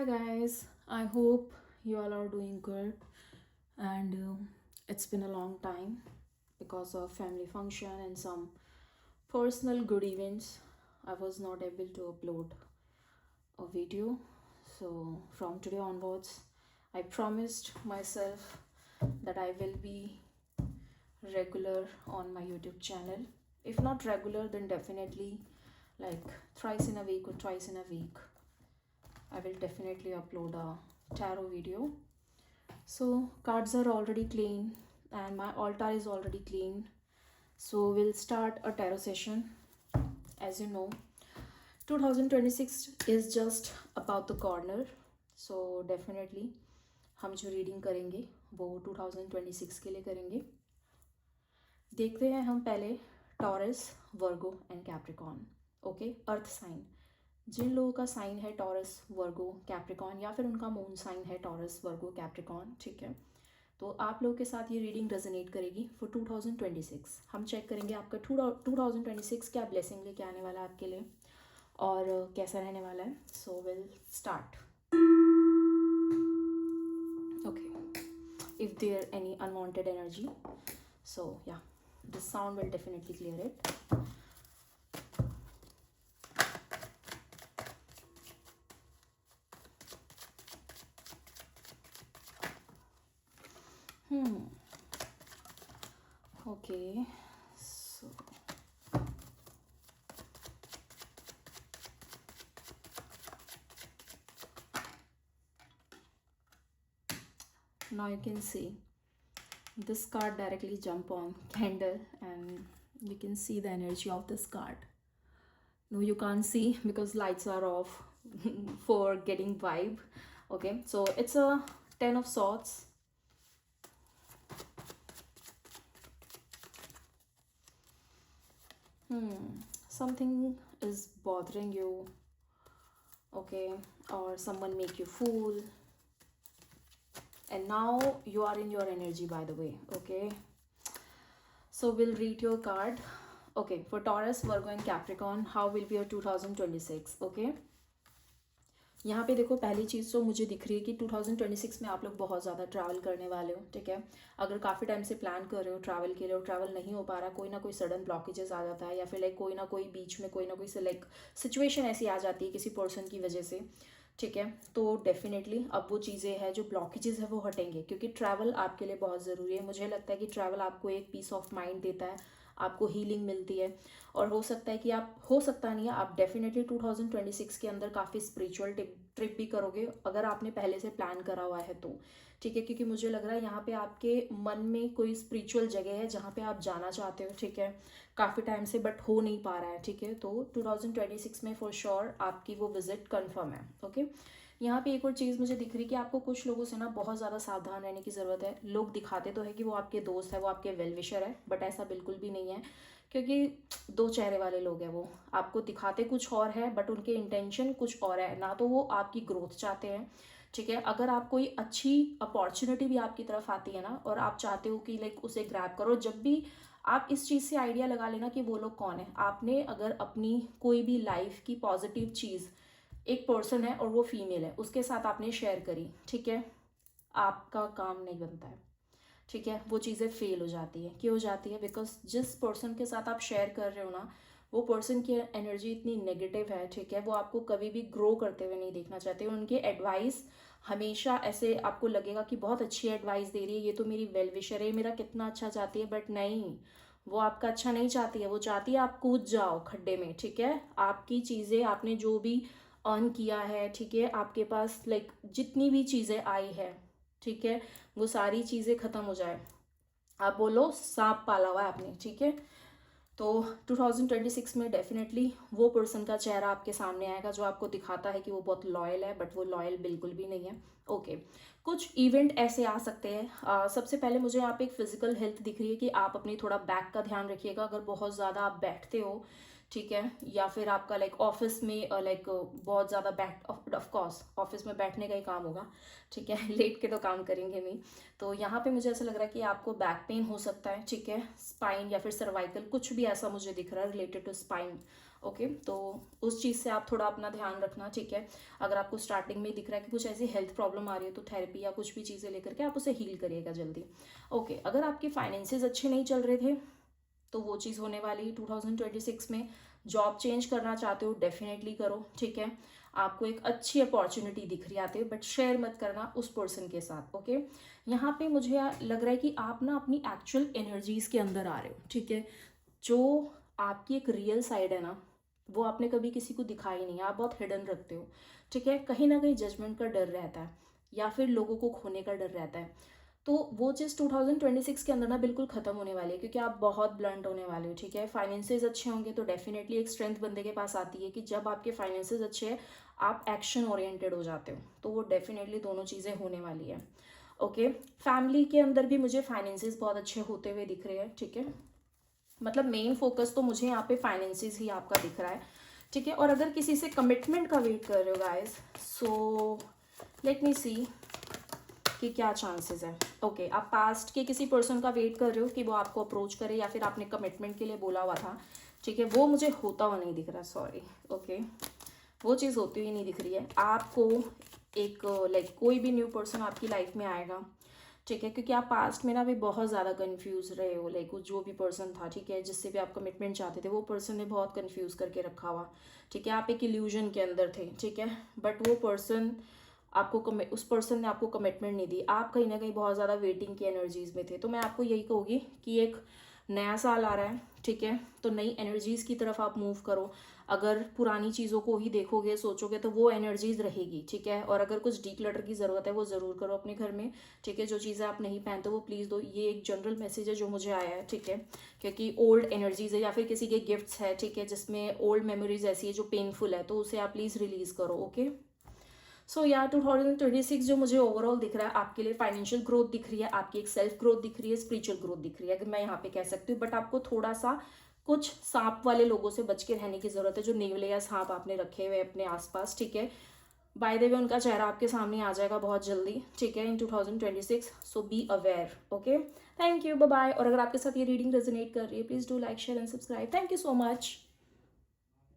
Hi guys, I hope you all are doing good and it's been a long time because of family function and some personal good events. I was not able to upload a video. So from today onwards, I promised myself that I will be regular on my YouTube channel. If not regular, then definitely like thrice in a week or twice in a week. I will definitely upload a tarot video. So cards are already clean and my altar is already clean. So we'll start a tarot session. As you know, 2026 is just about the corner. So definitely हम जो reading करेंगे वो 2026 के लिए करेंगे. देखते हैं हम पहले Taurus, Virgo and Capricorn. Okay, earth sign. जिन लोगों का साइन है टॉरस, वर्गो, कैप्रिकॉन या फिर उनका मून साइन है टॉरस, वर्गो, कैप्रिकॉन, ठीक है, तो आप लोग के साथ ये रीडिंग रेजोनेट करेगी फॉर 2026. हम चेक करेंगे आपका 2026 क्या ब्लेसिंग लेके आने वाला है आपके लिए और कैसा रहने वाला है. So will start. Okay, if there any unwanted energy, so yeah this sound will definitely clear it. Okay, so now you can see this card directly jump on candle and you can see the energy of this card. No, you can't see because lights are off for getting vibe. Okay, so it's a 10 of swords. Something is bothering you, okay, or someone make you fool, and now you are in your energy, by the way. Okay, so we'll read your card. Okay, for Taurus, Virgo and Capricorn, how will be your 2026? Okay, यहाँ पे देखो, पहली चीज़ तो मुझे दिख रही है कि 2026 में आप लोग बहुत ज़्यादा ट्रैवल करने वाले हो. ठीक है, अगर काफ़ी टाइम से प्लान कर रहे हो ट्रैवल के लिए और ट्रैवल नहीं हो पा रहा, कोई ना कोई सडन ब्लॉकेजेस आ जाता है या फिर लाइक कोई ना कोई बीच में कोई ना कोई लाइक सिचुएशन ऐसी आ जाती है किसी पर्सन की वजह से. ठीक है, तो डेफिनेटली अब वो चीज़ें हैं जो ब्लॉकेजेस है वो हटेंगे क्योंकि ट्रैवल आपके लिए बहुत ज़रूरी है. मुझे लगता है कि ट्रैवल आपको एक पीस ऑफ माइंड देता है, आपको हीलिंग मिलती है और हो सकता है कि आप, हो सकता नहीं है, आप डेफिनेटली 2026 के अंदर काफ़ी स्पिरिचुअल ट्रिप भी करोगे अगर आपने पहले से प्लान करा हुआ है तो. ठीक है, क्योंकि मुझे लग रहा है यहाँ पे आपके मन में कोई स्पिरिचुअल जगह है जहाँ पे आप जाना चाहते हो. ठीक है, काफ़ी टाइम से बट हो नहीं पा रहा है. ठीक है, तो 2026 में फॉर श्योर आपकी वो विजिट कन्फर्म है. ओके, यहाँ पे एक और चीज़ मुझे दिख रही है कि आपको कुछ लोगों से ना बहुत ज़्यादा सावधान रहने की ज़रूरत है. लोग दिखाते तो है कि वो आपके दोस्त है, वो आपके वेल विशर है, बट ऐसा बिल्कुल भी नहीं है क्योंकि दो चेहरे वाले लोग हैं. वो आपको दिखाते कुछ और है बट उनके इंटेंशन कुछ और है. ना तो वो आपकी ग्रोथ चाहते हैं. ठीक है, अगर आप कोई अच्छी अपॉर्चुनिटी भी आपकी तरफ आती है ना और आप चाहते हो कि लाइक उसे ग्रैब करो, जब भी आप इस चीज़ से आइडिया लगा लेना कि वो लोग कौन है. आपने अगर अपनी कोई भी लाइफ की पॉजिटिव चीज़, एक पर्सन है और वो फीमेल है, उसके साथ आपने शेयर करी, ठीक है, आपका काम नहीं बनता है. ठीक है, वो चीज़ें फेल हो जाती है. क्यों हो जाती है? बिकॉज जिस पर्सन के साथ आप शेयर कर रहे हो ना, वो पर्सन की एनर्जी इतनी नेगेटिव है. ठीक है, वो आपको कभी भी ग्रो करते हुए नहीं देखना चाहते. उनके एडवाइस हमेशा ऐसे आपको लगेगा कि बहुत अच्छी एडवाइस दे रही है, ये तो मेरी वेल विशर है, मेरा कितना अच्छा चाहती है, बट नहीं, वो आपका अच्छा नहीं चाहती है. वो चाहती है आप कूद जाओ खड्डे में. ठीक है, आपकी चीज़ें, आपने जो भी अर्न किया है, ठीक है, आपके पास लाइक जितनी भी चीज़ें आई है, ठीक है, वो सारी चीज़ें ख़त्म हो जाए. आप बोलो सांप पाला हुआ है आपने. ठीक है, तो 2026 में डेफिनेटली वो पर्सन का चेहरा आपके सामने आएगा जो आपको दिखाता है कि वो बहुत लॉयल है, बट वो लॉयल बिल्कुल भी नहीं है. ओके, कुछ इवेंट ऐसे आ सकते हैं. सबसे पहले मुझे यहाँ पे एक फिजिकल हेल्थ दिख रही है कि आप अपनी थोड़ा बैक का ध्यान रखिएगा. अगर बहुत ज़्यादा आप बैठते हो, ठीक है, या फिर आपका लाइक ऑफिस में लाइक बहुत ज़्यादा बैठ ऑफ कोर्स ऑफिस में बैठने का ही काम होगा, ठीक है, लेट के तो काम करेंगे नहीं। तो यहाँ पे मुझे ऐसा लग रहा है कि आपको बैक पेन हो सकता है, ठीक है, स्पाइन या फिर सर्वाइकल, कुछ भी ऐसा मुझे दिख रहा है रिलेटेड टू स्पाइन। ओके, तो उस चीज़ से आप थोड़ा अपना ध्यान रखना, ठीक है। अगर आपको स्टार्टिंग में ही दिख रहा है कि कुछ ऐसी हेल्थ प्रॉब्लम आ रही है तो थेरेपी या कुछ भी चीज़ें लेकर के आप उसे हील करिएगा जल्दी। ओके, अगर आपके फाइनेंसेस अच्छे नहीं चल रहे थे तो वो चीज़ होने वाली 2026 में। जॉब चेंज करना चाहते हो डेफिनेटली करो, ठीक है। आपको एक अच्छी अपॉर्चुनिटी दिख रही आती है, बट शेयर मत करना उस पर्सन के साथ। ओके, यहाँ पे मुझे लग रहा है कि आप ना अपनी एक्चुअल एनर्जीज के अंदर आ रहे हो, ठीक है। जो आपकी एक रियल साइड है ना, वो आपने कभी किसी को दिखाई नहीं, आप बहुत हिडन रखते हो, ठीक है। कहीं ना कहीं जजमेंट का डर रहता है या फिर लोगों को खोने का डर रहता है। तो वो चीज़ 2026 के अंदर ना बिल्कुल ख़त्म होने वाली है, क्योंकि आप बहुत ब्लंट होने वाले हो, ठीक है। फाइनेंसेस अच्छे होंगे तो डेफिनेटली एक स्ट्रेंथ बंदे के पास आती है कि जब आपके फाइनेंसेस अच्छे हैं आप एक्शन ओरिएंटेड हो जाते हो, तो वो डेफिनेटली दोनों चीज़ें होने वाली है। ओके, फैमिली के अंदर भी मुझे फाइनेंसेस बहुत अच्छे होते हुए दिख रहे हैं, ठीक है। मतलब मेन फोकस तो मुझे यहाँ पे फाइनेंसेस ही आपका दिख रहा है, ठीक है। और अगर किसी से कमिटमेंट का वेट कर रहे हो गाइस, सो लेट मी सी कि क्या चांसेस है। ओके, आप पास्ट के किसी पर्सन का वेट कर रहे हो कि वो आपको अप्रोच करे या फिर आपने कमिटमेंट के लिए बोला हुआ था, ठीक है, वो मुझे होता हुआ नहीं दिख रहा, सॉरी। ओके, वो चीज़ होती हुई नहीं दिख रही है आपको। एक लाइक कोई भी न्यू पर्सन आपकी लाइफ में आएगा, ठीक है, क्योंकि आप पास्ट में ना भी बहुत ज़्यादा कन्फ्यूज़ रहे हो। लाइक जो भी पर्सन था, ठीक है, जिससे भी आप कमिटमेंट चाहते थे, वो पर्सन ने बहुत कन्फ्यूज़ करके रखा हुआ, ठीक है। आप एक इल्यूजन के अंदर थे, ठीक है, बट वो पर्सन आपको उस पर्सन ने आपको कमिटमेंट नहीं दी। आप कहीं ना कहीं बहुत ज़्यादा वेटिंग की एनर्जीज़ में थे। तो मैं आपको यही कहूँगी कि एक नया साल आ रहा है, ठीक है, तो नई एनर्जीज़ की तरफ आप मूव करो। अगर पुरानी चीज़ों को ही देखोगे सोचोगे तो वो एनर्जीज़ रहेगी, ठीक है। और अगर कुछ डीक्लटर की ज़रूरत है वो ज़रूर करो अपने घर में, ठीक है। जो चीज़ें आप नहीं पहनते वो प्लीज़ दो। ये एक जनरल मैसेज है जो मुझे आया है, ठीक है, क्योंकि ओल्ड एनर्जीज़ है या फिर किसी के गिफ्ट्स है, ठीक है, जिसमें ओल्ड मेमोरीज ऐसी है जो पेनफुल है, तो उसे आप प्लीज़ रिलीज़ करो। ओके, सो यार 2026 जो मुझे ओवरऑल दिख रहा है आपके लिए, फाइनेंशियल ग्रोथ दिख रही है, आपकी एक सेल्फ ग्रोथ दिख रही है, स्पिरिचुअल ग्रोथ दिख रही है, अगर मैं यहाँ पे कह सकती हूँ। बट आपको थोड़ा सा कुछ सांप वाले लोगों से बच के रहने की जरूरत है, जो नेवले या सांप आपने रखे हुए अपने आसपास, ठीक है। बाय द वे उनका चेहरा आपके सामने आ जाएगा बहुत जल्दी, ठीक है, in 2026। So be aware. Okay, thank you, bye bye. और अगर आपके साथ ये रीडिंग रेजोनेट कर रही है please do like share and subscribe. Thank you so much.